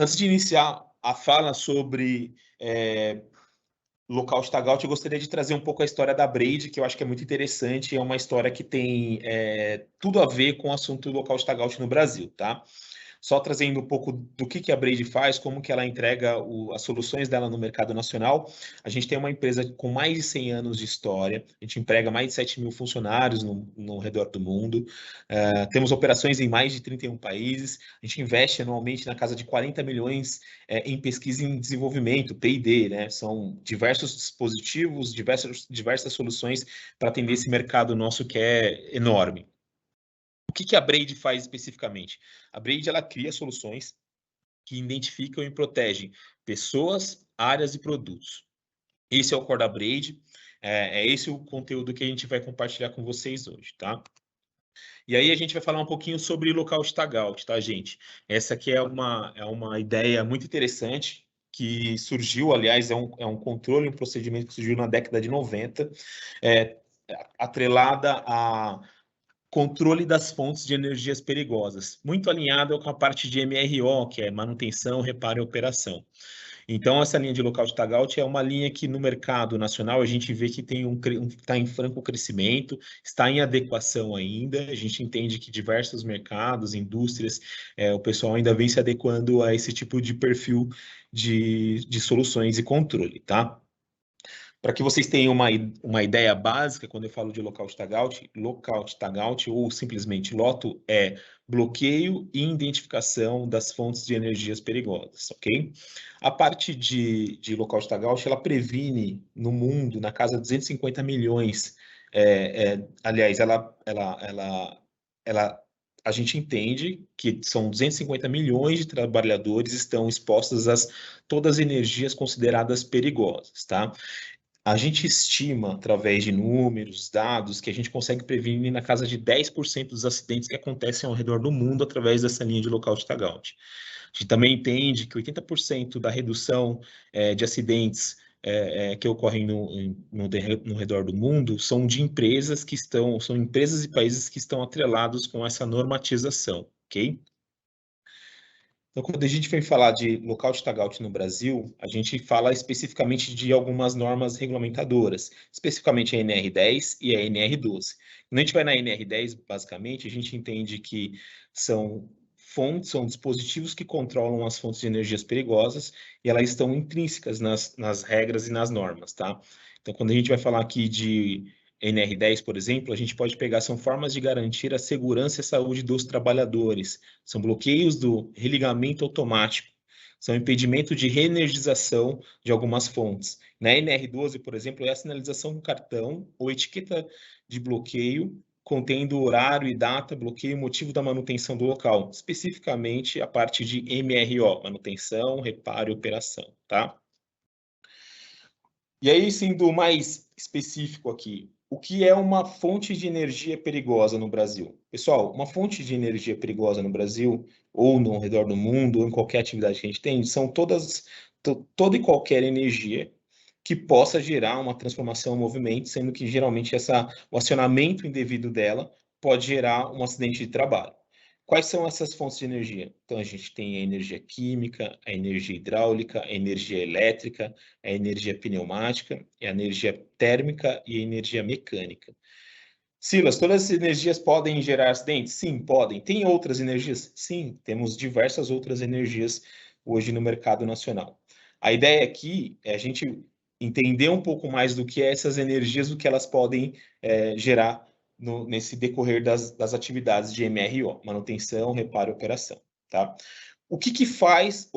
Antes de iniciar a fala sobre local Staghout, eu gostaria de trazer um pouco a história da Braid, que eu acho que é muito interessante, é uma história que tem tudo a ver com o assunto do local Staghout no Brasil, tá? Só trazendo um pouco do que a Braid faz, como que ela entrega as soluções dela no mercado nacional. A gente tem uma empresa com mais de 100 anos de história, a gente emprega mais de 7 mil funcionários no redor do mundo, temos operações em mais de 31 países, a gente investe anualmente na casa de 40 milhões em pesquisa e desenvolvimento, P&D, né? São diversos dispositivos, diversas soluções para atender esse mercado nosso que é enorme. O que a Braid faz especificamente? A Braid ela cria soluções que identificam e protegem pessoas, áreas e produtos. Esse é o core da Braid, é esse o conteúdo que a gente vai compartilhar com vocês hoje, tá? E aí a gente vai falar um pouquinho sobre local Staghout, tá, gente? Essa aqui é uma ideia muito interessante que surgiu, aliás, é um controle, um procedimento que surgiu na década de 90, atrelada a controle das fontes de energias perigosas, muito alinhado com a parte de MRO, que é manutenção, reparo e operação. Então, essa linha de local de tagout é uma linha que no mercado nacional a gente vê que tem está em franco crescimento, está em adequação ainda. A gente entende que diversos mercados, indústrias, o pessoal ainda vem se adequando a esse tipo de perfil de soluções e controle, tá? Para que vocês tenham uma ideia básica, quando eu falo de local de tagout ou simplesmente LOTO é bloqueio e identificação das fontes de energias perigosas, ok? A parte de local de tagout, ela previne no mundo, na casa de 250 milhões, aliás, a gente entende que são 250 milhões de trabalhadores estão expostos a todas as energias consideradas perigosas, tá? A gente estima, através de números, dados, que a gente consegue prevenir na casa de 10% dos acidentes que acontecem ao redor do mundo através dessa linha de local de tagout. A gente também entende que 80% da redução de acidentes que ocorrem no redor do mundo são de empresas são empresas e países que estão atrelados com essa normatização, ok? Então, quando a gente vem falar de local de tagout no Brasil, a gente fala especificamente de algumas normas regulamentadoras, especificamente a NR10 e a NR12. Quando a gente vai na NR10, basicamente, a gente entende que são são dispositivos que controlam as fontes de energias perigosas e elas estão intrínsecas nas regras e nas normas, tá? Então, quando a gente vai falar aqui de NR10, por exemplo, a gente pode pegar, são formas de garantir a segurança e a saúde dos trabalhadores, são bloqueios do religamento automático, são impedimento de reenergização de algumas fontes. Na NR12, por exemplo, é a sinalização com cartão ou etiqueta de bloqueio contendo horário e data, bloqueio e motivo da manutenção do local, especificamente a parte de MRO, manutenção, reparo e operação, tá? E aí, sendo mais específico aqui, o que é uma fonte de energia perigosa no Brasil? Pessoal, uma fonte de energia perigosa no Brasil, ou no redor do mundo, ou em qualquer atividade que a gente tem, são toda e qualquer energia que possa gerar uma transformação em movimento, sendo que geralmente o acionamento indevido dela pode gerar um acidente de trabalho. Quais são essas fontes de energia? Então, a gente tem a energia química, a energia hidráulica, a energia elétrica, a energia pneumática, a energia térmica e a energia mecânica. Silas, todas essas energias podem gerar acidentes? Sim, podem. Tem outras energias? Sim, temos diversas outras energias hoje no mercado nacional. A ideia aqui é a gente entender um pouco mais do que é essas energias, do que elas podem gerar nesse decorrer das atividades de MRO, manutenção, reparo e operação, tá? O que faz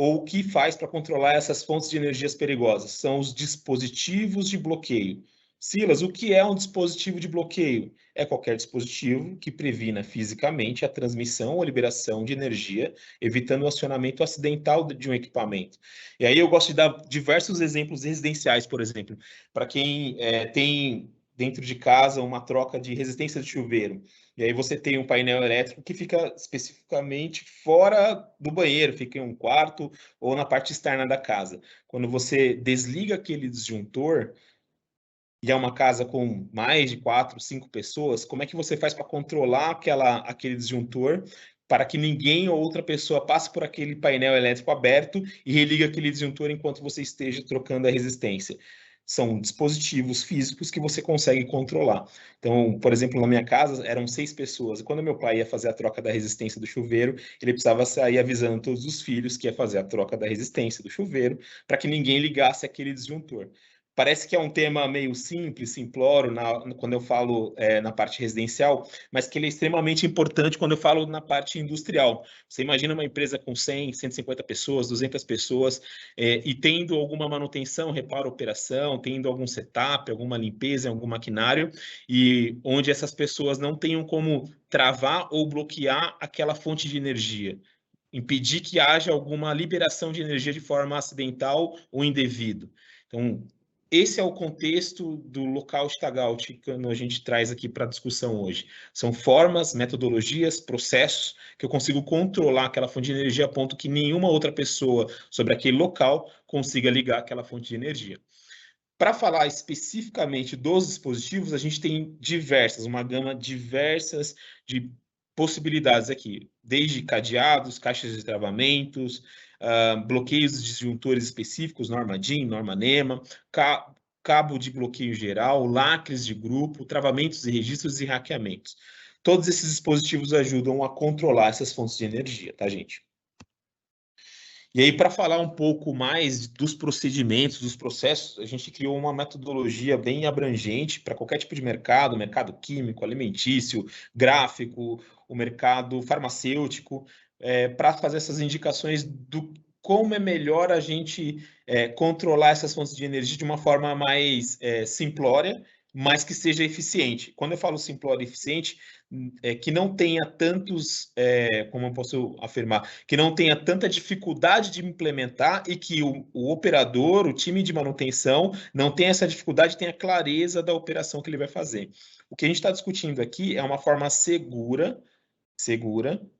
para controlar essas fontes de energias perigosas? São os dispositivos de bloqueio. Silas, o que é um dispositivo de bloqueio? É qualquer dispositivo que previna fisicamente a transmissão ou liberação de energia, evitando o acionamento acidental de um equipamento. E aí eu gosto de dar diversos exemplos residenciais, por exemplo, para quem tem dentro de casa uma troca de resistência de chuveiro. E aí você tem um painel elétrico que fica especificamente fora do banheiro, fica em um quarto ou na parte externa da casa. Quando você desliga aquele disjuntor, e é uma casa com mais de 4, 5 pessoas, como é que você faz para controlar aquele disjuntor para que ninguém ou outra pessoa passe por aquele painel elétrico aberto e religue aquele disjuntor enquanto você esteja trocando a resistência. São dispositivos físicos que você consegue controlar. Então, por exemplo, na minha casa eram 6 pessoas. Quando meu pai ia fazer a troca da resistência do chuveiro, ele precisava sair avisando todos os filhos que ia fazer a troca da resistência do chuveiro, para que ninguém ligasse aquele disjuntor. Parece que é um tema meio simples, simplório, quando eu falo na parte residencial, mas que ele é extremamente importante quando eu falo na parte industrial. Você imagina uma empresa com 100, 150 pessoas, 200 pessoas, e tendo alguma manutenção, reparo, operação, tendo algum setup, alguma limpeza em algum maquinário, e onde essas pessoas não tenham como travar ou bloquear aquela fonte de energia, impedir que haja alguma liberação de energia de forma acidental ou indevida. Então, esse é o contexto do local Stagalt que a gente traz aqui para a discussão hoje. São formas, metodologias, processos que eu consigo controlar aquela fonte de energia a ponto que nenhuma outra pessoa sobre aquele local consiga ligar aquela fonte de energia. Para falar especificamente dos dispositivos, a gente tem uma gama diversas de possibilidades aqui, desde cadeados, caixas de travamentos, bloqueios de disjuntores específicos, norma DIN, norma NEMA, cabo de bloqueio geral, lacres de grupo, travamentos e registros e hackeamentos. Todos esses dispositivos ajudam a controlar essas fontes de energia, tá, gente? E aí, para falar um pouco mais dos procedimentos, dos processos, a gente criou uma metodologia bem abrangente para qualquer tipo de mercado, mercado químico, alimentício, gráfico, o mercado farmacêutico, para fazer essas indicações do como é melhor a gente controlar essas fontes de energia de uma forma mais simplória, mas que seja eficiente. Quando eu falo simplória e eficiente, que não tenha tantos, como eu posso afirmar, que não tenha tanta dificuldade de implementar e que o operador, o time de manutenção, não tenha essa dificuldade, tenha clareza da operação que ele vai fazer. O que a gente está discutindo aqui é uma forma segura,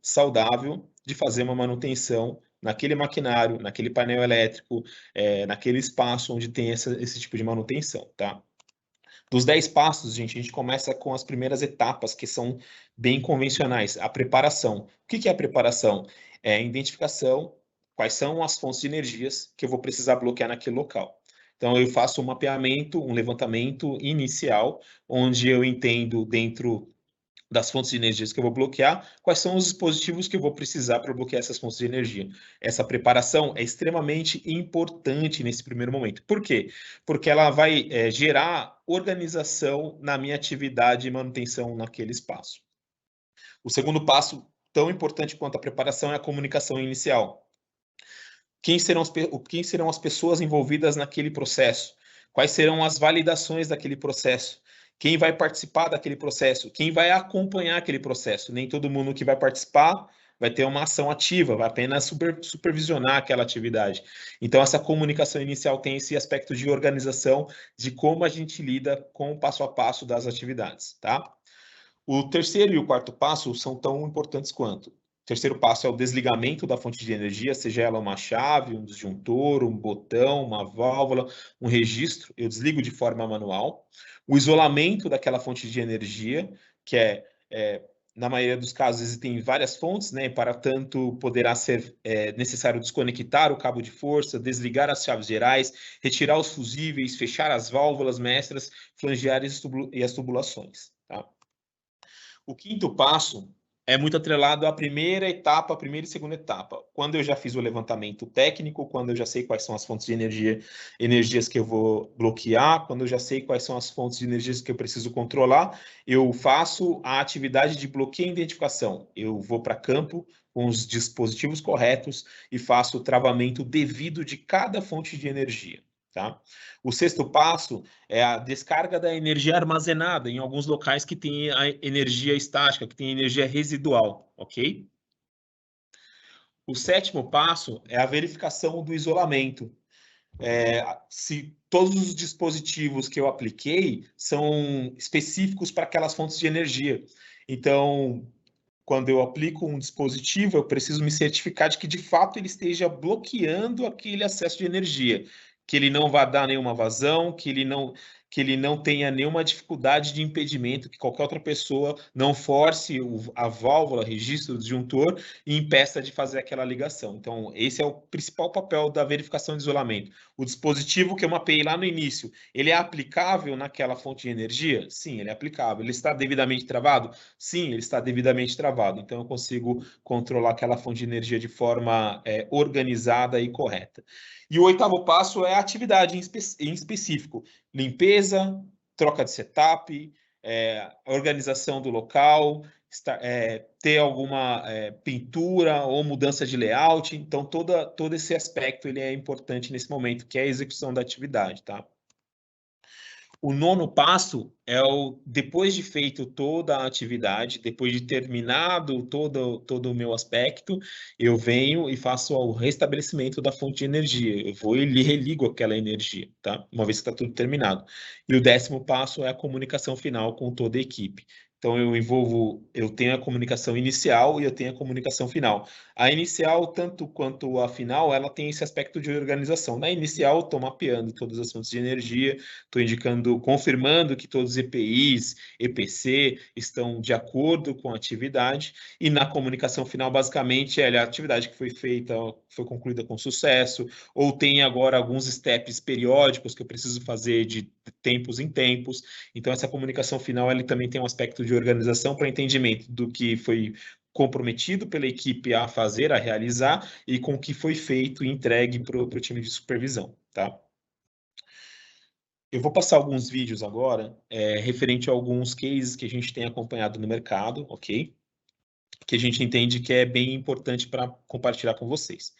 saudável, de fazer uma manutenção naquele maquinário, naquele painel elétrico, naquele espaço onde tem esse tipo de manutenção, tá? Dos 10 passos, gente, a gente começa com as primeiras etapas, que são bem convencionais. A preparação. O que é a preparação? É a identificação, quais são as fontes de energias que eu vou precisar bloquear naquele local. Então, eu faço um mapeamento, um levantamento inicial, onde eu entendo dentro das fontes de energias que eu vou bloquear, quais são os dispositivos que eu vou precisar para bloquear essas fontes de energia. Essa preparação é extremamente importante nesse primeiro momento. Por quê? Porque ela vai gerar organização na minha atividade de manutenção naquele espaço. O segundo passo, tão importante quanto a preparação, é a comunicação inicial. Quem serão as pessoas envolvidas naquele processo? Quais serão as validações daquele processo? Quem vai participar daquele processo? Quem vai acompanhar aquele processo? Nem todo mundo que vai participar vai ter uma ação ativa, vai apenas supervisionar aquela atividade. Então, essa comunicação inicial tem esse aspecto de organização, de como a gente lida com o passo a passo das atividades, tá? O terceiro e o quarto passo são tão importantes quanto. O terceiro passo é o desligamento da fonte de energia, seja ela uma chave, um disjuntor, um botão, uma válvula, um registro, eu desligo de forma manual. O isolamento daquela fonte de energia, que na maioria dos casos existem várias fontes, né? Para tanto, poderá ser necessário desconectar o cabo de força, desligar as chaves gerais, retirar os fusíveis, fechar as válvulas mestras, flangear e as tubulações, tá? O quinto passo é muito atrelado à primeira etapa, à primeira e segunda etapa. Quando eu já fiz o levantamento técnico, quando eu já sei quais são as fontes de energias que eu vou bloquear, quando eu já sei quais são as fontes de energias que eu preciso controlar, eu faço a atividade de bloqueio e identificação. Eu vou para campo com os dispositivos corretos e faço o travamento devido de cada fonte de energia. Tá? O sexto passo é a descarga da energia armazenada em alguns locais que tem a energia estática, que tem energia residual, ok? O sétimo passo é a verificação do isolamento. Se todos os dispositivos que eu apliquei são específicos para aquelas fontes de energia. Então, quando eu aplico um dispositivo, eu preciso me certificar de que, de fato, ele esteja bloqueando aquele acesso de energia, que ele não vá dar nenhuma vazão, que que ele não tenha nenhuma dificuldade de impedimento, que qualquer outra pessoa não force a válvula, registro do disjuntor e impeça de fazer aquela ligação. Então, esse é o principal papel da verificação de isolamento. O dispositivo que eu mapeei lá no início, ele é aplicável naquela fonte de energia? Sim, ele é aplicável. Ele está devidamente travado? Sim, ele está devidamente travado. Então, eu consigo controlar aquela fonte de energia de forma organizada e correta. E o oitavo passo é a atividade em específico. Limpeza, troca de setup, organização do local, ter alguma pintura ou mudança de layout. Então, todo esse aspecto ele é importante nesse momento, que é a execução da atividade, tá? O nono passo é depois de feito toda a atividade, depois de terminado todo o meu aspecto, eu venho e faço o restabelecimento da fonte de energia. Eu vou e religo aquela energia, tá? Uma vez que está tudo terminado. E o 10º passo é a comunicação final com toda a equipe. Então, eu tenho a comunicação inicial e eu tenho a comunicação final. A inicial, tanto quanto a final, ela tem esse aspecto de organização. Na inicial, estou mapeando todas as fontes de energia, estou indicando, confirmando que todos os EPIs, EPC estão de acordo com a atividade, e na comunicação final, basicamente, a atividade que foi feita foi concluída com sucesso, ou tem agora alguns steps periódicos que eu preciso fazer de tempos em tempos. Então, essa comunicação final, ele também tem um aspecto de organização para entendimento do que foi comprometido pela equipe a fazer, a realizar, e com o que foi feito e entregue para o time de supervisão, tá? Eu vou passar alguns vídeos agora, referente a alguns cases que a gente tem acompanhado no mercado, ok? Que a gente entende que é bem importante para compartilhar com vocês.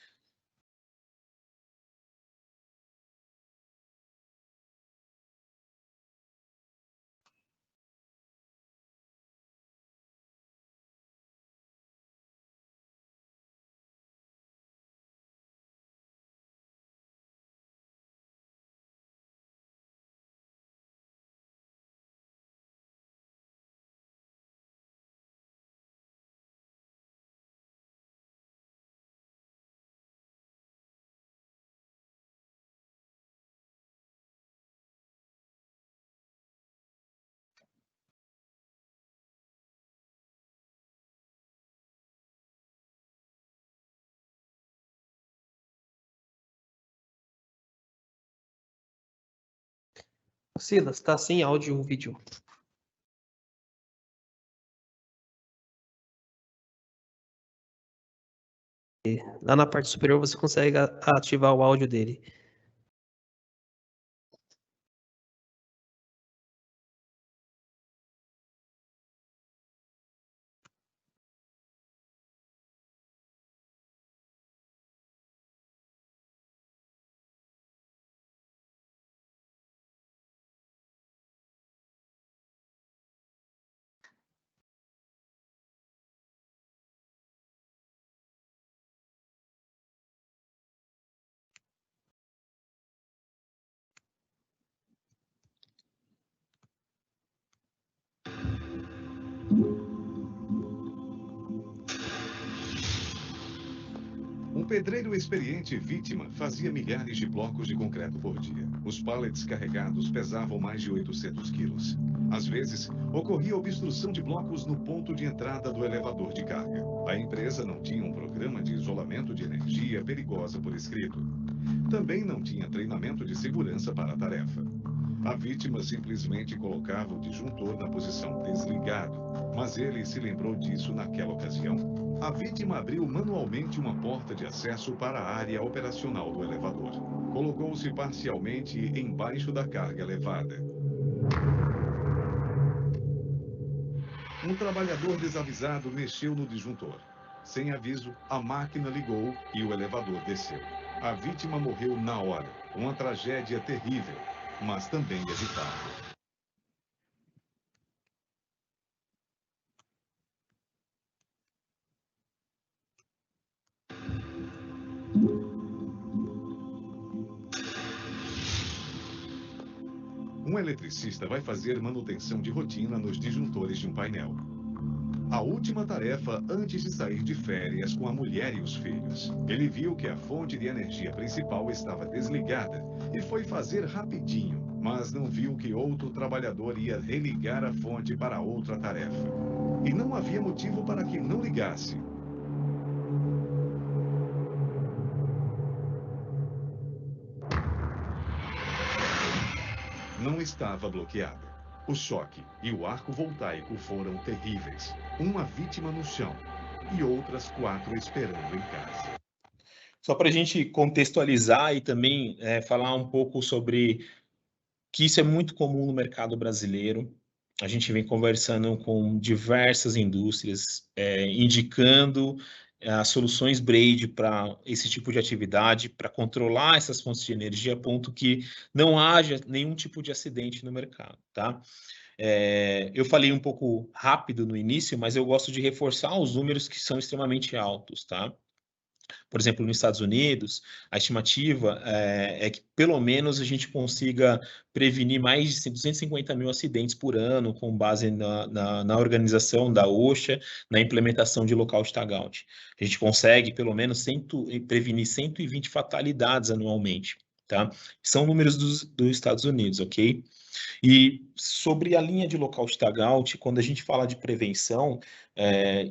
Silas, está sem áudio o vídeo. Lá na parte superior você consegue ativar o áudio dele. Um pedreiro experiente vítima fazia milhares de blocos de concreto por dia. Os pallets carregados pesavam mais de 800 quilos. Às vezes, ocorria obstrução de blocos no ponto de entrada do elevador de carga. A empresa não tinha um programa de isolamento de energia perigosa por escrito. Também não tinha treinamento de segurança para a tarefa. A vítima simplesmente colocava o disjuntor na posição desligado, mas ele se lembrou disso naquela ocasião. A vítima abriu manualmente uma porta de acesso para a área operacional do elevador. Colocou-se parcialmente embaixo da carga elevada. Um trabalhador desavisado mexeu no disjuntor. Sem aviso, a máquina ligou e o elevador desceu. A vítima morreu na hora. Uma tragédia terrível, mas também evitável. Um eletricista vai fazer manutenção de rotina nos disjuntores de um painel. A última tarefa antes de sair de férias com a mulher e os filhos. Ele viu que a fonte de energia principal estava desligada e foi fazer rapidinho, mas não viu que outro trabalhador ia religar a fonte para outra tarefa. E não havia motivo para que não ligasse. Não estava bloqueada. O choque e o arco voltaico foram terríveis. Uma vítima no chão e outras 4 esperando em casa. Só para a gente contextualizar e também falar um pouco sobre que isso é muito comum no mercado brasileiro. A gente vem conversando com diversas indústrias, indicando as soluções Braid para esse tipo de atividade, para controlar essas fontes de energia, a ponto que não haja nenhum tipo de acidente no mercado, tá? Eu falei um pouco rápido no início, mas eu gosto de reforçar os números que são extremamente altos, tá? Por exemplo, nos Estados Unidos, a estimativa é que pelo menos a gente consiga prevenir mais de 250 mil acidentes por ano, com base na organização da OSHA, na implementação de local tagout. A gente consegue pelo menos prevenir 120 fatalidades anualmente, tá? São números dos Estados Unidos, ok? E sobre a linha de local tagout, quando a gente fala de prevenção,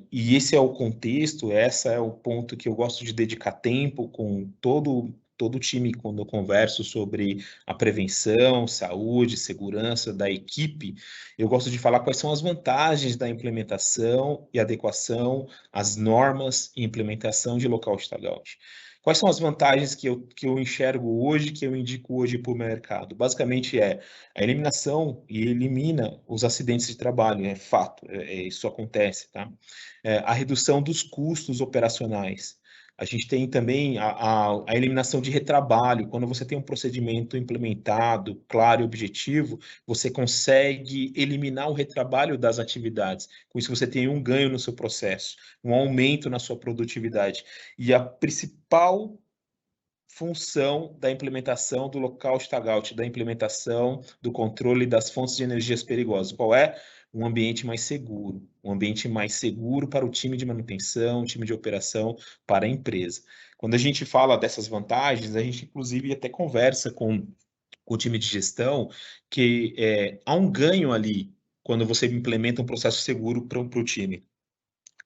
e esse é o contexto, esse é o ponto que eu gosto de dedicar tempo com todo o time quando eu converso sobre a prevenção, saúde, segurança da equipe, eu gosto de falar quais são as vantagens da implementação e adequação às normas e implementação de local tagout. Quais são as vantagens que eu enxergo hoje, que eu indico hoje para o mercado? Basicamente a eliminação e elimina os acidentes de trabalho, é fato, isso acontece, tá? A redução dos custos operacionais. A gente tem também a eliminação de retrabalho. Quando você tem um procedimento implementado, claro e objetivo, você consegue eliminar o retrabalho das atividades. Com isso, você tem um ganho no seu processo, um aumento na sua produtividade. E a principal função da implementação do local tagout, da implementação do controle das fontes de energias perigosas. Qual é? Um ambiente mais seguro. Um ambiente mais seguro para o time de manutenção, time de operação, para a empresa. Quando a gente fala dessas vantagens, a gente inclusive até conversa com o time de gestão que há um ganho ali quando você implementa um processo seguro para o time.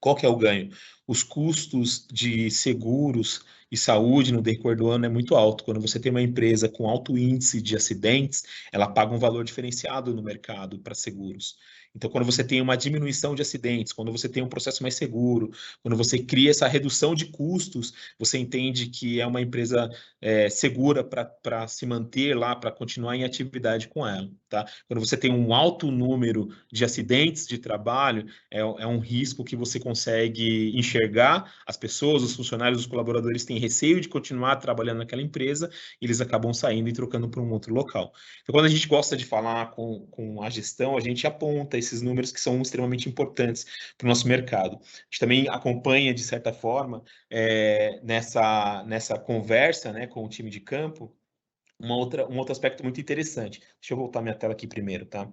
Qual que é o ganho? Os custos de seguros e saúde no decorrer do ano é muito alto. Quando você tem uma empresa com alto índice de acidentes, ela paga um valor diferenciado no mercado para seguros. Então, quando você tem uma diminuição de acidentes, quando você tem um processo mais seguro, quando você cria essa redução de custos, você entende que é uma empresa segura para se manter lá, para continuar em atividade com ela, tá? Quando você tem um alto número de acidentes de trabalho, é um risco que você consegue enxergar. As pessoas, os funcionários, os colaboradores têm receio de continuar trabalhando naquela empresa e eles acabam saindo e trocando para um outro local. Então, quando a gente gosta de falar com a gestão, a gente aponta esses números que são extremamente importantes para o nosso mercado. A gente também acompanha, de certa forma, nessa conversa, né, com o time de campo, um outro aspecto muito interessante. Deixa eu voltar minha tela aqui primeiro, tá?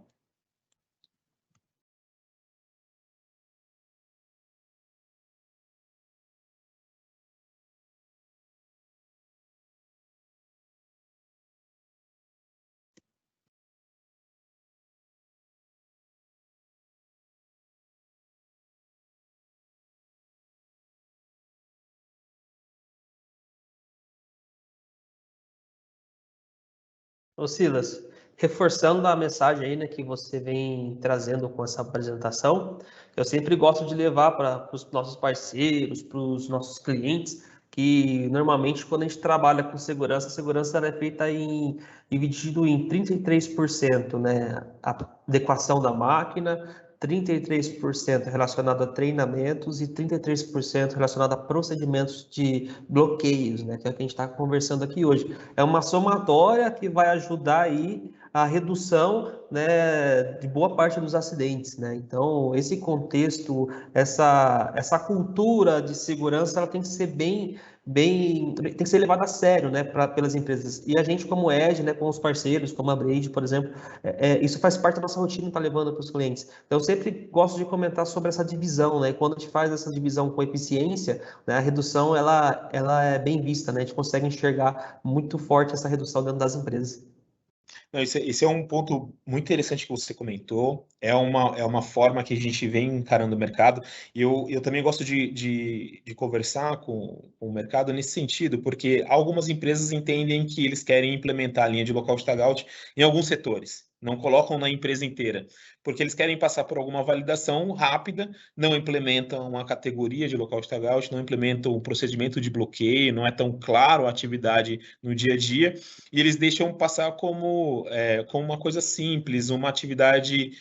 Ô Silas, reforçando a mensagem aí, né, que você vem trazendo com essa apresentação, eu sempre gosto de levar para os nossos parceiros, para os nossos clientes, que normalmente quando a gente trabalha com segurança, a segurança ela é feita dividido em 33%, né, a adequação da máquina, 33% relacionado a treinamentos e 33% relacionado a procedimentos de bloqueios, né, que é o que a gente está conversando aqui hoje. É uma somatória que vai ajudar aí a redução, né, de boa parte dos acidentes, né? Então, esse contexto, essa cultura de segurança, ela tem que ser tem que ser levada a sério, né, pelas empresas. E a gente, como Edge, né, com os parceiros, como a Braid, por exemplo, isso faz parte da nossa rotina, tá levando para os clientes. Então, eu sempre gosto de comentar sobre essa divisão, né? E quando a gente faz essa divisão com eficiência, né, a redução ela é bem vista, né? A gente consegue enxergar muito forte essa redução dentro das empresas. Não, esse é um ponto muito interessante que você comentou. É uma forma que a gente vem encarando o mercado. E eu também gosto de conversar com o mercado nesse sentido, porque algumas empresas entendem que eles querem implementar a linha de local de tagout em alguns setores, não colocam na empresa inteira, porque eles querem passar por alguma validação rápida, não implementam uma categoria de local de tagout, não implementam o procedimento de bloqueio, não é tão claro a atividade no dia a dia e eles deixam passar como uma coisa simples, uma atividade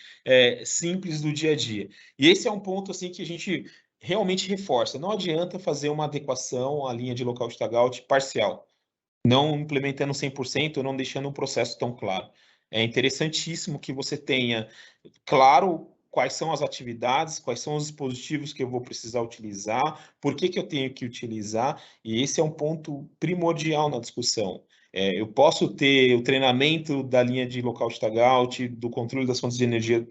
simples do dia a dia. E esse é um ponto assim que a gente realmente reforça. Não adianta fazer uma adequação à linha de local de tagout parcial, não implementando 100% ou não deixando um processo tão claro. É interessantíssimo que você tenha claro quais são as atividades, quais são os dispositivos que eu vou precisar utilizar, por que eu tenho que utilizar, e esse é um ponto primordial na discussão. Eu posso ter o treinamento da linha de local de tagout, do controle das fontes de energia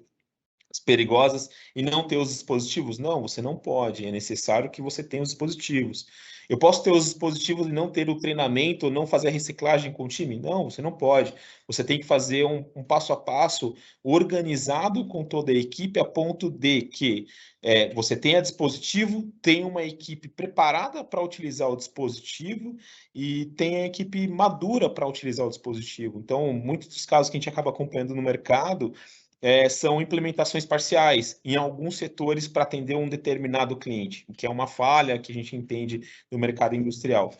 perigosas e não ter os dispositivos? Não, você não pode. É necessário que você tenha os dispositivos. Eu posso ter os dispositivos e não ter o treinamento, ou não fazer a reciclagem com o time? Não, você não pode. Você tem que fazer um passo a passo organizado com toda a equipe, a ponto de que você tenha dispositivo, tenha uma equipe preparada para utilizar o dispositivo e tenha a equipe madura para utilizar o dispositivo. Então, muitos dos casos que a gente acaba acompanhando no mercado são implementações parciais em alguns setores para atender um determinado cliente, o que é uma falha que a gente entende no mercado industrial.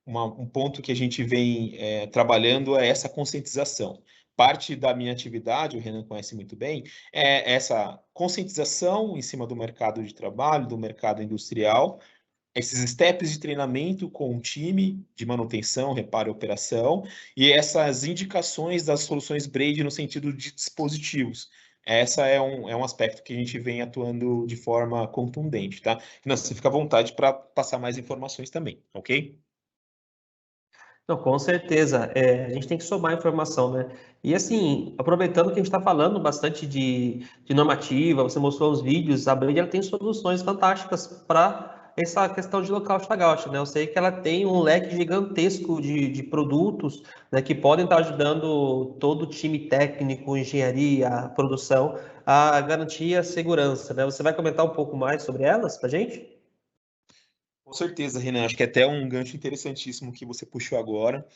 Um ponto que a gente vem trabalhando é essa conscientização. Parte da minha atividade, o Renan conhece muito bem, é essa conscientização em cima do mercado de trabalho, do mercado industrial, esses steps de treinamento com o time de manutenção, reparo e operação, e essas indicações das soluções Braid no sentido de dispositivos. Essa é um aspecto que a gente vem atuando de forma contundente, tá? Não, você fica à vontade para passar mais informações também, ok? Não, com certeza. A gente tem que somar informação, né? E assim, aproveitando que a gente está falando bastante de normativa, você mostrou os vídeos, a Braid ela tem soluções fantásticas para essa questão de local de tagout, né? Eu sei que ela tem um leque gigantesco de produtos, né, que podem estar ajudando todo o time técnico, engenharia, produção, a garantir a segurança, né? Você vai comentar um pouco mais sobre elas para a gente? Com certeza, Renan. Acho que é até um gancho interessantíssimo que você puxou agora.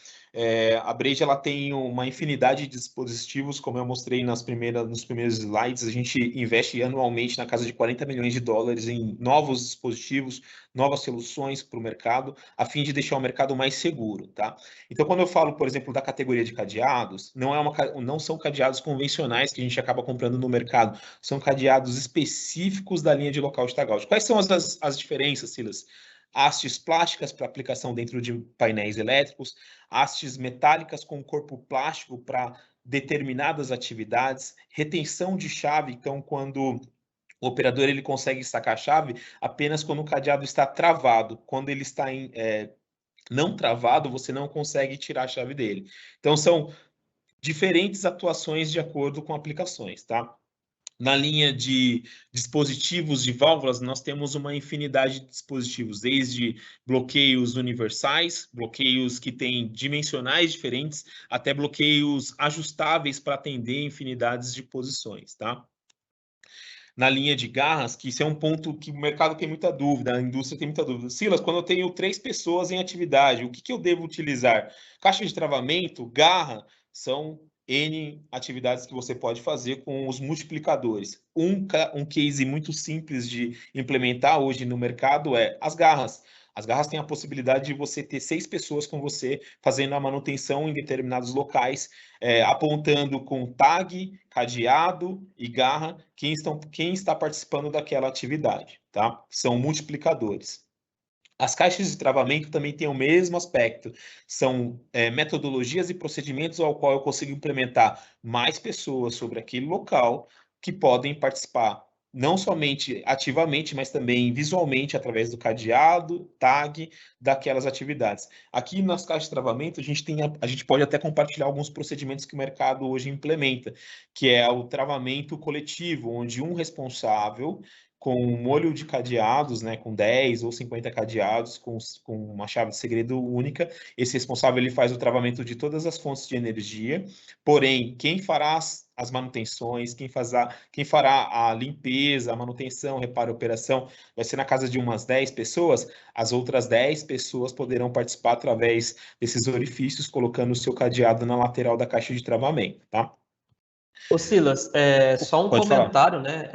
A Braid ela tem uma infinidade de dispositivos, como eu mostrei nos primeiros slides. A gente investe anualmente na casa de 40 milhões de dólares em novos dispositivos, novas soluções para o mercado, a fim de deixar o mercado mais seguro, tá? Então, quando eu falo, por exemplo, da categoria de cadeados, não são cadeados convencionais que a gente acaba comprando no mercado, são cadeados específicos da linha de local de tagout. Quais são as diferenças, Silas? Hastes plásticas para aplicação dentro de painéis elétricos, hastes metálicas com corpo plástico para determinadas atividades, retenção de chave, então quando o operador ele consegue sacar a chave apenas quando o cadeado está travado, quando ele está não travado, você não consegue tirar a chave dele. Então são diferentes atuações de acordo com aplicações, tá? Na linha de dispositivos de válvulas, nós temos uma infinidade de dispositivos, desde bloqueios universais, bloqueios que têm dimensionais diferentes, até bloqueios ajustáveis para atender infinidades de posições, tá? Na linha de garras, que isso é um ponto que o mercado tem muita dúvida, a indústria tem muita dúvida. Silas, quando eu tenho 3 pessoas em atividade, o que eu devo utilizar? Caixa de travamento, garra, são N atividades que você pode fazer com os multiplicadores. Um case muito simples de implementar hoje no mercado é as garras. As garras têm a possibilidade de você ter 6 pessoas com você fazendo a manutenção em determinados locais, apontando com tag, cadeado e garra quem está participando daquela atividade, tá? São multiplicadores. As caixas de travamento também têm o mesmo aspecto. São metodologias e procedimentos ao qual eu consigo implementar mais pessoas sobre aquele local que podem participar não somente ativamente, mas também visualmente através do cadeado, tag, daquelas atividades. Aqui nas caixas de travamento, a gente pode até compartilhar alguns procedimentos que o mercado hoje implementa, que é o travamento coletivo, onde um responsável com um molho de cadeados, né, com 10 ou 50 cadeados, com uma chave de segredo única. Esse responsável ele faz o travamento de todas as fontes de energia, porém, quem fará as manutenções, quem fará a limpeza, a manutenção, reparo e operação, vai ser na casa de umas 10 pessoas. As outras 10 pessoas poderão participar através desses orifícios, colocando o seu cadeado na lateral da caixa de travamento, tá? Ô Silas, só um Pode falar. comentário, né?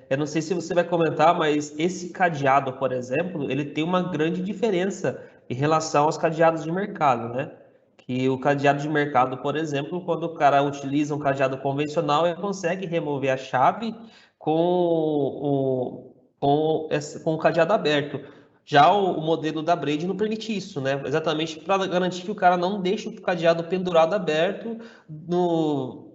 Eu não sei se você vai comentar, mas esse cadeado, por exemplo, ele tem uma grande diferença em relação aos cadeados de mercado, né? Que o cadeado de mercado, por exemplo, quando o cara utiliza um cadeado convencional, ele consegue remover a chave com o cadeado aberto. Já o modelo da Braid não permite isso, né? Exatamente para garantir que o cara não deixe o cadeado pendurado aberto,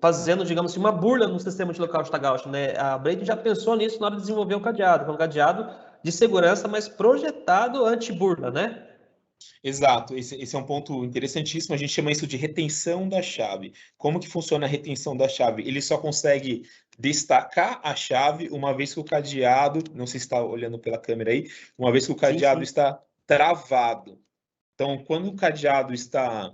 fazendo, digamos assim, uma burla no sistema de lockout tagout, né? A Braid já pensou nisso na hora de desenvolver o cadeado, que é um cadeado de segurança, mas projetado anti-burla, né? Exato, esse é um ponto interessantíssimo. A gente chama isso de retenção da chave. Como que funciona a retenção da chave? Ele só consegue destacar a chave uma vez que o cadeado, não sei se está olhando pela câmera aí, uma vez que o cadeado está travado. Então, quando o cadeado está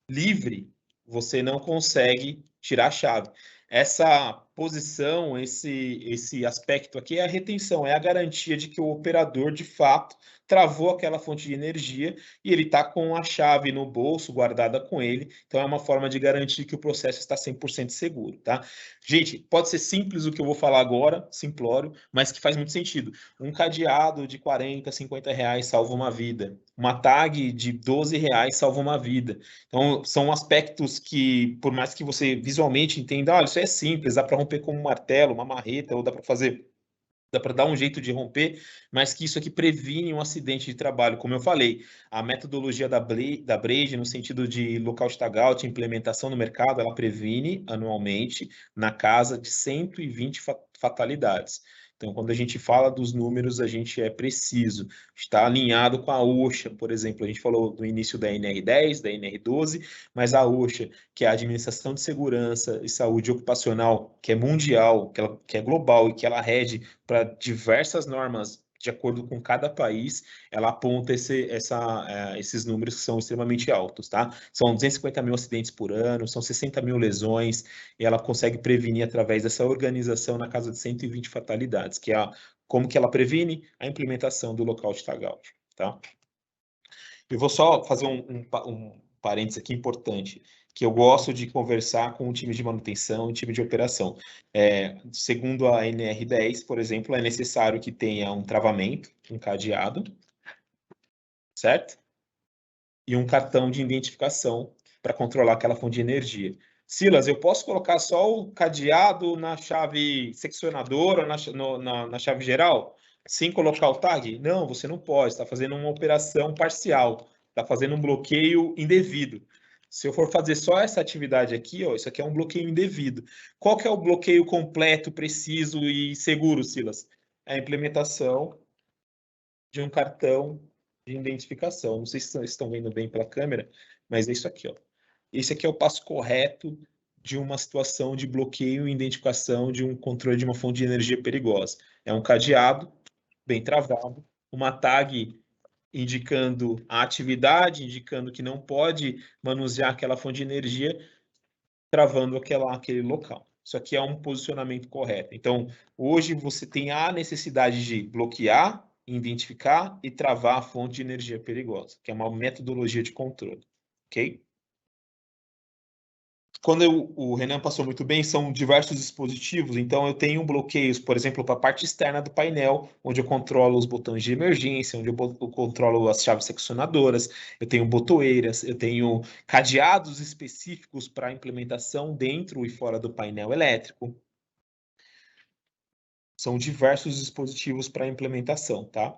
livre, você não consegue tirar a chave. Essa posição, esse aspecto aqui é a retenção, é a garantia de que o operador, de fato, travou aquela fonte de energia e ele está com a chave no bolso, guardada com ele. Então, é uma forma de garantir que o processo está 100% seguro, tá? Gente, pode ser simples o que eu vou falar agora, simplório, mas que faz muito sentido. Um cadeado de 40, 50 reais salva uma vida. Uma tag de 12 reais salva uma vida. Então, são aspectos que, por mais que você visualmente entenda, olha, isso é simples, dá para romper com um martelo, uma marreta, ou dá para dar um jeito de romper, mas que isso aqui previne um acidente de trabalho. Como eu falei, a metodologia da Braid, no sentido de lockout tagout, implementação no mercado, ela previne anualmente na casa de 120 fatalidades. Então, quando a gente fala dos números, a gente é preciso, está alinhado com a OSHA, por exemplo. A gente falou no início da NR10, da NR12, mas a OSHA, que é a Administração de Segurança e Saúde Ocupacional, que é mundial, que é global e que ela rege para diversas normas de acordo com cada país, ela aponta esses números que são extremamente altos, tá? São 250 mil acidentes por ano, são 60 mil lesões, e ela consegue prevenir através dessa organização na casa de 120 fatalidades, que é como que ela previne a implementação do lockout tagout, tá? Eu vou só fazer um parênteses aqui importante, que eu gosto de conversar com o time de manutenção e time de operação. Segundo a NR10, por exemplo, é necessário que tenha um travamento, um cadeado, certo? E um cartão de identificação para controlar aquela fonte de energia. Silas, eu posso colocar só o cadeado na chave seccionadora, na chave geral, sem colocar o tag? Não, você não pode, está fazendo uma operação parcial, está fazendo um bloqueio indevido. Se eu for fazer só essa atividade aqui, ó, isso aqui é um bloqueio indevido. Qual que é o bloqueio completo, preciso e seguro, Silas? É a implementação de um cartão de identificação. Não sei se vocês estão vendo bem pela câmera, mas é isso aqui, ó. Esse aqui é o passo correto de uma situação de bloqueio e identificação de um controle de uma fonte de energia perigosa. É um cadeado bem travado, uma tag indicando a atividade, indicando que não pode manusear aquela fonte de energia, travando aquele local. Isso aqui é um posicionamento correto. Então, hoje você tem a necessidade de bloquear, identificar e travar a fonte de energia perigosa, que é uma metodologia de controle, ok? Quando o Renan passou muito bem, são diversos dispositivos, então eu tenho bloqueios, por exemplo, para a parte externa do painel, onde eu controlo os botões de emergência, onde eu controlo as chaves seccionadoras, eu tenho botoeiras, eu tenho cadeados específicos para implementação dentro e fora do painel elétrico. São diversos dispositivos para implementação, tá?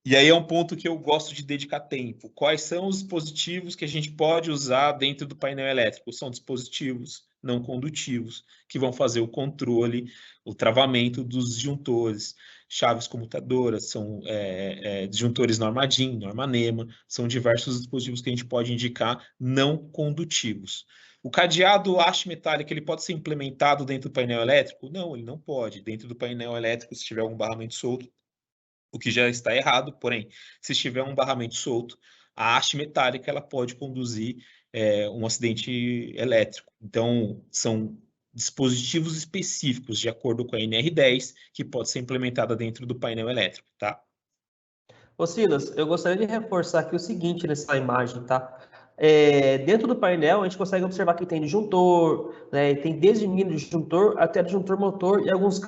E aí é um ponto que eu gosto de dedicar tempo. Quais são os dispositivos que a gente pode usar dentro do painel elétrico? São dispositivos não condutivos, que vão fazer o controle, o travamento dos disjuntores. chaves comutadoras, são disjuntores norma DIN, norma NEMA, são diversos dispositivos que a gente pode indicar não condutivos. O cadeado haste metálico, ele pode ser implementado dentro do painel elétrico? Não, ele não pode. Dentro do painel elétrico, se tiver um barramento solto, o que já está errado, porém, se tiver um barramento solto, a haste metálica ela pode conduzir um acidente elétrico. Então, são dispositivos específicos, de acordo com a NR10, que pode ser implementada dentro do painel elétrico, tá? Ô Silas, eu gostaria de reforçar aqui o seguinte nessa imagem, tá? Dentro do painel, a gente consegue observar que tem disjuntor, né? Tem desde mini disjuntor até disjuntor motor, e alguns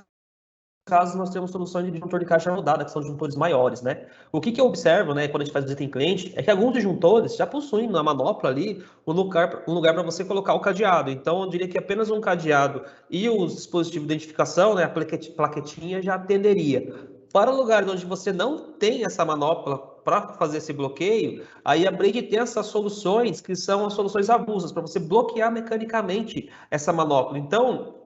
casos nós temos soluções de disjuntor de caixa rodada, que são disjuntores maiores, né? O que eu observo, né, quando a gente faz visita em cliente, é que alguns disjuntores já possuem na manopla ali um lugar para você colocar o cadeado. Então, eu diria que apenas um cadeado e os dispositivos de identificação, né, a plaquetinha já atenderia. Para lugares onde você não tem essa manopla para fazer esse bloqueio, aí a Braid tem essas soluções que são as soluções avulsas, para você bloquear mecanicamente essa manopla. Então,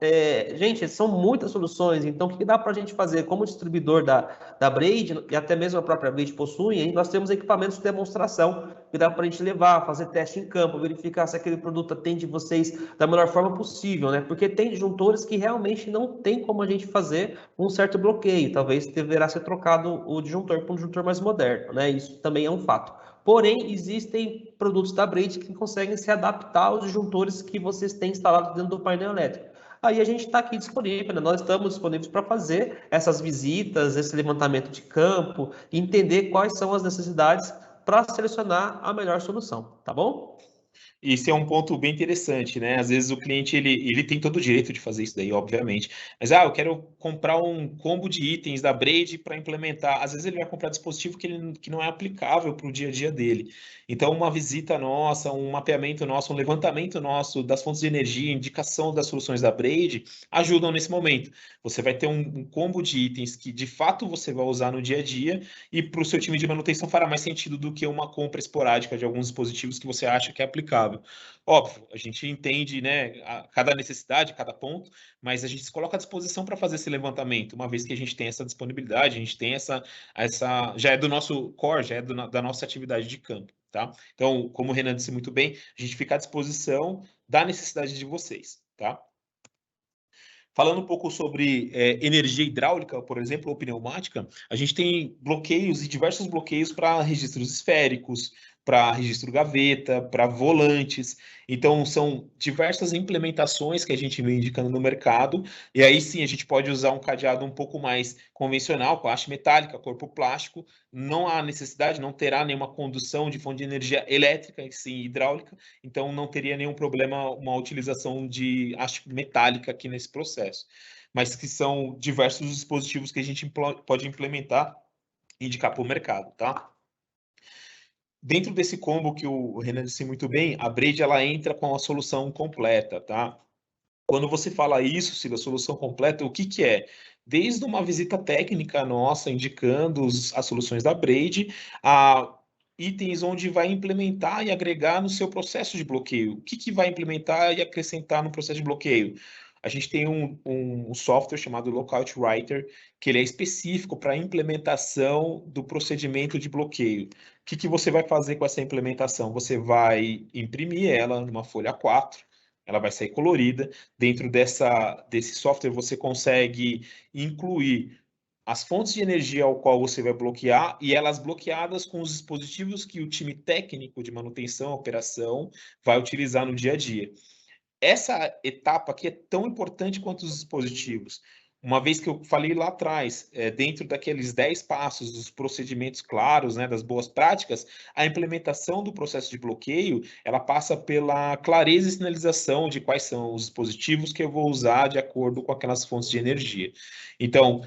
gente, são muitas soluções. Então, o que dá para a gente fazer como distribuidor da Braid, e até mesmo a própria Braid possui, nós temos equipamentos de demonstração que dá para a gente levar, fazer teste em campo, verificar se aquele produto atende vocês da melhor forma possível, né? Porque tem disjuntores que realmente não tem como a gente fazer um certo bloqueio. Talvez deverá ser trocado o disjuntor por um disjuntor mais moderno, né? Isso também é um fato. Porém, existem produtos da Braid que conseguem se adaptar aos disjuntores que vocês têm instalados dentro do painel elétrico. Aí a gente está aqui disponível, né? Nós estamos disponíveis para fazer essas visitas, esse levantamento de campo, entender quais são as necessidades para selecionar a melhor solução, tá bom? Isso é um ponto bem interessante, né? Às vezes o cliente ele tem todo o direito de fazer isso daí, obviamente. Mas eu quero comprar um combo de itens da Braid para implementar. Às vezes ele vai comprar dispositivo que não é aplicável para o dia a dia dele. Então, uma visita nossa, um mapeamento nosso, um levantamento nosso das fontes de energia, indicação das soluções da Braid, ajudam nesse momento. Você vai ter um combo de itens que de fato você vai usar no dia a dia e para o seu time de manutenção fará mais sentido do que uma compra esporádica de alguns dispositivos que você acha que é aplicável. Óbvio, a gente entende, né, cada necessidade, cada ponto, mas a gente se coloca à disposição para fazer esse levantamento, uma vez que a gente tem essa disponibilidade, a gente tem essa já é do nosso core, já é da nossa atividade de campo, tá? Então, como o Renan disse muito bem, a gente fica à disposição da necessidade de vocês, tá? Falando um pouco sobre energia hidráulica, por exemplo, ou pneumática, a gente tem bloqueios e diversos bloqueios para registros esféricos, para registro gaveta, para volantes. Então, são diversas implementações que a gente vem indicando no mercado. E aí sim, a gente pode usar um cadeado um pouco mais convencional, com haste metálica, corpo plástico. Não há necessidade, não terá nenhuma condução de fonte de energia elétrica, e sim hidráulica. Então, não teria nenhum problema uma utilização de haste metálica aqui nesse processo. Mas que são diversos dispositivos que a gente pode implementar e indicar para o mercado, tá? Dentro desse combo que o Renan disse muito bem, a Braid ela entra com a solução completa, tá? Quando você fala isso, Cida, solução completa, o que que é? Desde uma visita técnica nossa, indicando as soluções da Braid, a itens onde vai implementar e agregar no seu processo de bloqueio. O que que vai implementar e acrescentar no processo de bloqueio? A gente tem um software chamado Lockout Writer, que ele é específico para a implementação do procedimento de bloqueio. O que que você vai fazer com essa implementação? Você vai imprimir ela numa folha A4, ela vai sair colorida. Dentro desse software, você consegue incluir as fontes de energia ao qual você vai bloquear e elas bloqueadas com os dispositivos que o time técnico de manutenção, operação, vai utilizar no dia a dia. Essa etapa aqui é tão importante quanto os dispositivos. Uma vez que eu falei lá atrás, dentro daqueles 10 passos dos procedimentos claros, né, das boas práticas, a implementação do processo de bloqueio, ela passa pela clareza e sinalização de quais são os dispositivos que eu vou usar de acordo com aquelas fontes de energia. Então,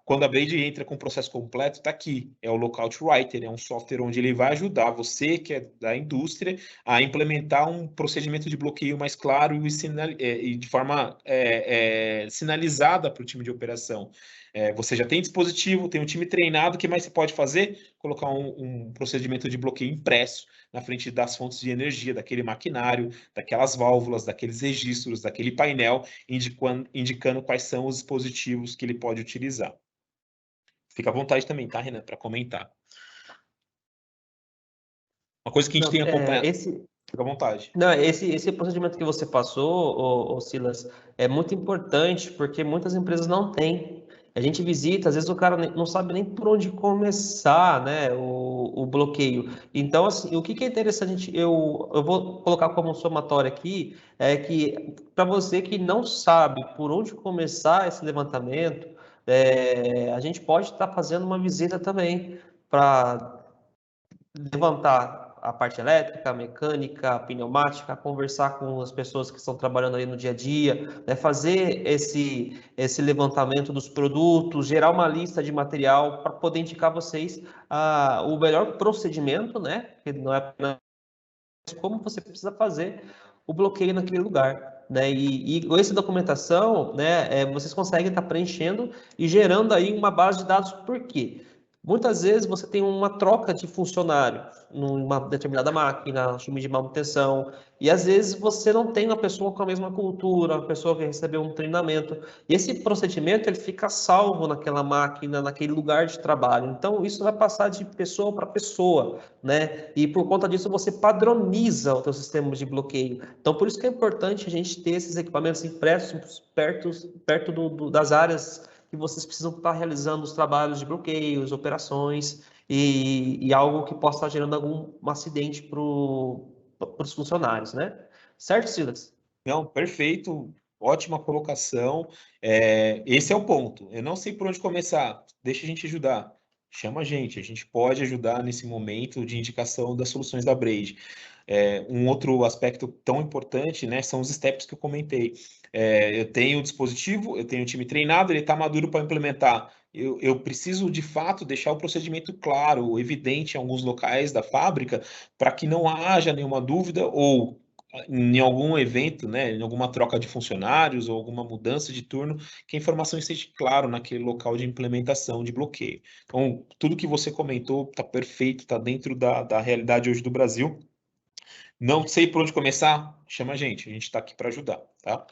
quando a Braid entra com o processo completo, está aqui, é o Lockout Writer, é um software onde ele vai ajudar você, que é da indústria, a implementar um procedimento de bloqueio mais claro e de forma sinalizada para o time de operação. Você já tem dispositivo, tem um time treinado, o que mais você pode fazer? Colocar um procedimento de bloqueio impresso na frente das fontes de energia, daquele maquinário, daquelas válvulas, daqueles registros, daquele painel, indicando quais são os dispositivos que ele pode utilizar. Fica à vontade também, tá, Renan, para comentar. Uma coisa que a gente Não, tem acompanhado. esse, Fica à vontade. não, esse procedimento que você passou, ô Silas, é muito importante porque muitas empresas não têm. A gente visita, às vezes o cara não sabe nem por onde começar, né, o bloqueio. Então, assim, o que que é interessante, eu vou colocar como somatório aqui, é que para você que não sabe por onde começar esse levantamento, a gente pode estar fazendo uma visita também para levantar a parte elétrica, mecânica, pneumática, conversar com as pessoas que estão trabalhando aí no dia a dia, né, fazer esse levantamento dos produtos, gerar uma lista de material para poder indicar vocês o melhor procedimento, né, que não é apenas como você precisa fazer o bloqueio naquele lugar. Né? E com essa documentação, né, vocês conseguem estar preenchendo e gerando aí uma base de dados. Por quê? Muitas vezes você tem uma troca de funcionário numa determinada máquina, time de manutenção, e às vezes você não tem uma pessoa com a mesma cultura, uma pessoa que recebeu um treinamento. E esse procedimento ele fica salvo naquela máquina, naquele lugar de trabalho. Então isso vai passar de pessoa para pessoa, né? E por conta disso você padroniza o teu sistema de bloqueio. Então por isso que é importante a gente ter esses equipamentos impressos perto das áreas que vocês precisam estar realizando os trabalhos de bloqueios, operações e algo que possa estar gerando algum acidente para os funcionários, né? Certo, Silas? Não, perfeito, ótima colocação. Esse é o ponto. Eu não sei por onde começar. Deixa a gente ajudar. Chama a gente pode ajudar nesse momento de indicação das soluções da Braid. Um outro aspecto tão importante, né, são os steps que eu comentei. Eu tenho o dispositivo, eu tenho o time treinado, ele está maduro para implementar. Eu preciso, de fato, deixar o procedimento claro, evidente em alguns locais da fábrica, para que não haja nenhuma dúvida ou em algum evento, né, em alguma troca de funcionários ou alguma mudança de turno, que a informação esteja claro naquele local de implementação de bloqueio. Então, tudo que você comentou está perfeito, está dentro da realidade hoje do Brasil. Não sei por onde começar? Chama a gente está aqui para ajudar, tá?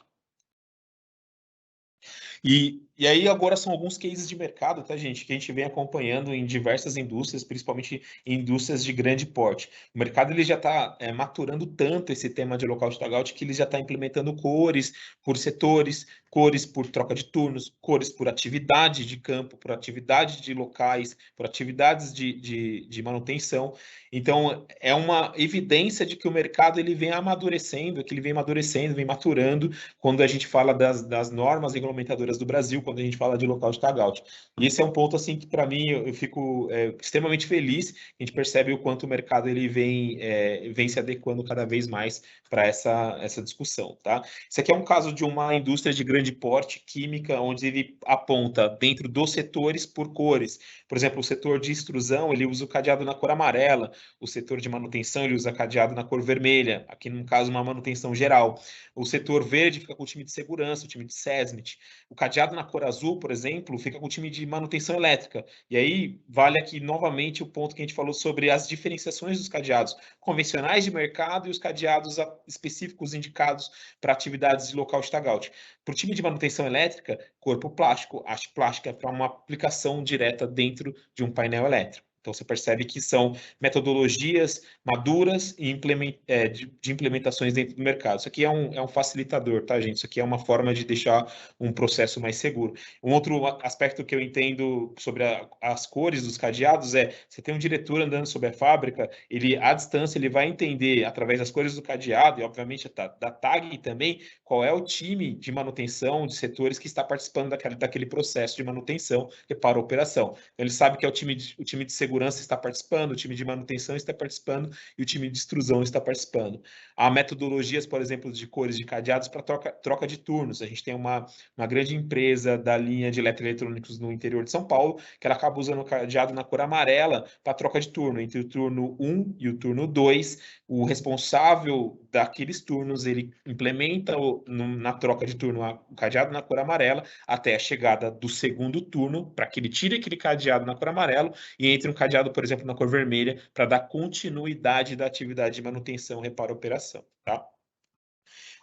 E aí agora são alguns cases de mercado, tá, gente, que a gente vem acompanhando em diversas indústrias, principalmente em indústrias de grande porte. O mercado ele já está maturando tanto esse tema de local de tagout que ele já está implementando cores por setores, cores por troca de turnos, cores por atividade de campo, por atividade de locais, por atividades de manutenção. Então, é uma evidência de que o mercado ele vem amadurecendo, que ele vem amadurecendo, vem maturando, quando a gente fala das normas regulamentadoras do Brasil, quando a gente fala de local de tagout. E esse é um ponto assim que para mim eu fico extremamente feliz. A gente percebe o quanto o mercado ele vem se adequando cada vez mais para essa discussão, tá? Isso aqui é um caso de uma indústria de grande porte química, onde ele aponta dentro dos setores por cores. Por exemplo, o setor de extrusão ele usa o cadeado na cor amarela, o setor de manutenção ele usa cadeado na cor vermelha. Aqui no caso uma manutenção geral. O setor verde fica com o time de segurança, o time de SESMIT. O cadeado na cor azul, por exemplo, fica com o time de manutenção elétrica. E aí vale aqui novamente o ponto que a gente falou sobre as diferenciações dos cadeados convencionais de mercado e os cadeados específicos indicados para atividades de local de tagout. Para o time de manutenção elétrica, corpo plástico, haste plástica é para uma aplicação direta dentro de um painel elétrico. Então, você percebe que são metodologias maduras e de implementações dentro do mercado. Isso aqui é um facilitador, tá, gente? Isso aqui é uma forma de deixar um processo mais seguro. Um outro aspecto que eu entendo sobre as cores dos cadeados você tem um diretor andando sobre a fábrica, ele, à distância, ele vai entender, através das cores do cadeado e, obviamente, da tag também, qual é o time de manutenção de setores que está participando daquele processo de manutenção que para a operação. Então, ele sabe que é o time de segurança está participando, o time de manutenção está participando e o time de extrusão está participando. Há metodologias, por exemplo, de cores de cadeados para troca de turnos. A gente tem uma grande empresa da linha de eletroeletrônicos no interior de São Paulo, que ela acaba usando o cadeado na cor amarela para troca de turno. Entre o turno 1 e o turno 2, o responsável daqueles turnos, ele implementa na troca de turno o cadeado na cor amarela até a chegada do segundo turno, para que ele tire aquele cadeado na cor amarela e entre um cadeado, por exemplo, na cor vermelha, para dar continuidade da atividade de manutenção, reparo, operação, tá?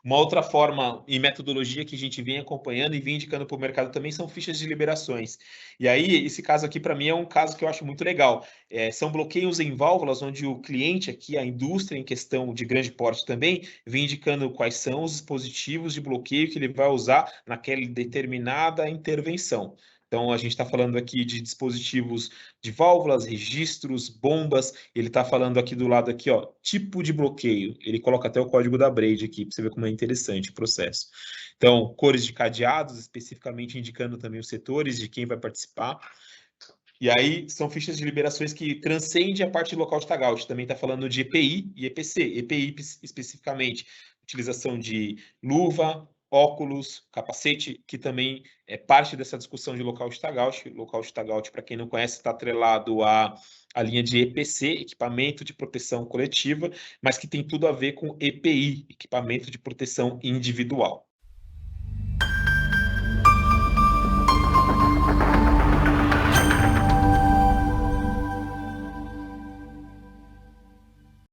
Uma outra forma e metodologia que a gente vem acompanhando e vem indicando para o mercado também são fichas de liberações. E aí, esse caso aqui, para mim, é um caso que eu acho muito legal. São bloqueios em válvulas, onde o cliente aqui, a indústria em questão de grande porte também, vem indicando quais são os dispositivos de bloqueio que ele vai usar naquela determinada intervenção. Então, a gente está falando aqui de dispositivos de válvulas, registros, bombas. Ele está falando aqui do lado aqui, ó, tipo de bloqueio. Ele coloca até o código da Braid aqui, para você ver como é interessante o processo. Então, cores de cadeados, especificamente indicando também os setores de quem vai participar. E aí, são fichas de liberações que transcendem a parte de local de tagout. Também está falando de EPI e EPC. EPI, especificamente, utilização de luva, óculos, capacete, que também é parte dessa discussão de local de tagout. Local de tagout, para quem não conhece, está atrelado à linha de EPC, equipamento de proteção coletiva, mas que tem tudo a ver com EPI, equipamento de proteção individual.